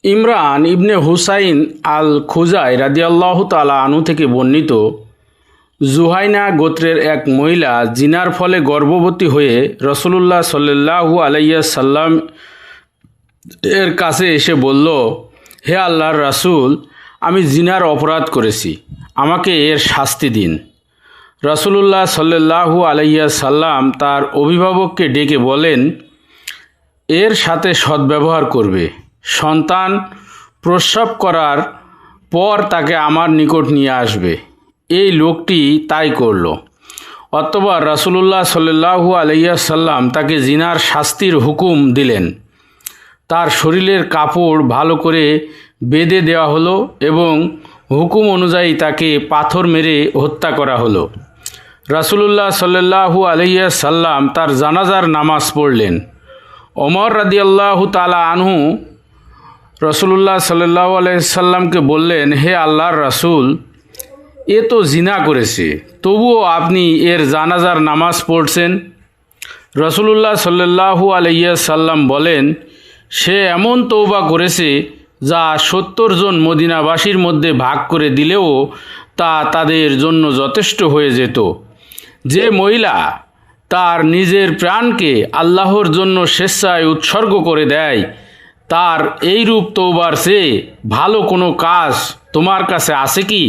ইমরান ইবনে হুসাইন আল খুজাই রাদিয়াল্লাহু তাআলা আনহু থেকে বর্ণিত, জুহাইনা গোত্রের এক মহিলা জিনার ফলে গর্ভবতী হয়ে রাসূলুল্লাহ সাল্লাল্লাহু আলাইহি সাল্লাম এর কাছে এসে বলল, হে আল্লাহর রাসূল, আমি জিনার অপরাধ করেছি, আমাকে এর শাস্তি দিন। রাসূলুল্লাহ সাল্লাল্লাহু আলাইহি সাল্লাম তার অভিভাবককে ডেকে বলেন, এর সাথে সদ্ব্যবহার করবে। সন্তান প্রসব করার পর তাকে আমার নিকট নিয়ে আসবে। এই লোকটি তাই করল। অতঃপর রাসূলুল্লাহ সাল্লাল্লাহু আলাইহি সাল্লাম তাকে জিনার শাস্তির হুকুম দিলেন। তার শরীরের কাপড় ভালো করে বেঁধে দেওয়া হলো এবং হুকুম অনুযায়ী তাকে পাথর মেরে হত্যা করা হলো। রাসূলুল্লাহ সাল্লাল্লাহু আলাইহি সাল্লাম তার জানাজার নামাজ পড়লেন। ওমর রাদিয়াল্লাহু তাআলা আনহু রাসূলুল্লাহ সাল্লাল্লাহু আলাইহি সাল্লামকে বললেন, হে আল্লাহর রাসূল, এ তো জিনা করেছে, তবুও আপনি এর জানাজার নামাজ পড়ছেন? রাসূলুল্লাহ সাল্লাল্লাহু আলাইহি সাল্লাম বলেন, সে এমন তওবা করেছে যা ৭০ জন মদিনাবাসীর মধ্যে ভাগ করে দিলেও তা তাদের জন্য যথেষ্ট হয়ে যেত। যে মহিলা তার নিজের প্রাণকে আল্লাহর জন্য স্বেচ্ছায় উৎসর্গ করে দেয়, তার এইরূপ তওবার চেয়ে ভালো কোনো কাজ তোমার কাছে আছে কি?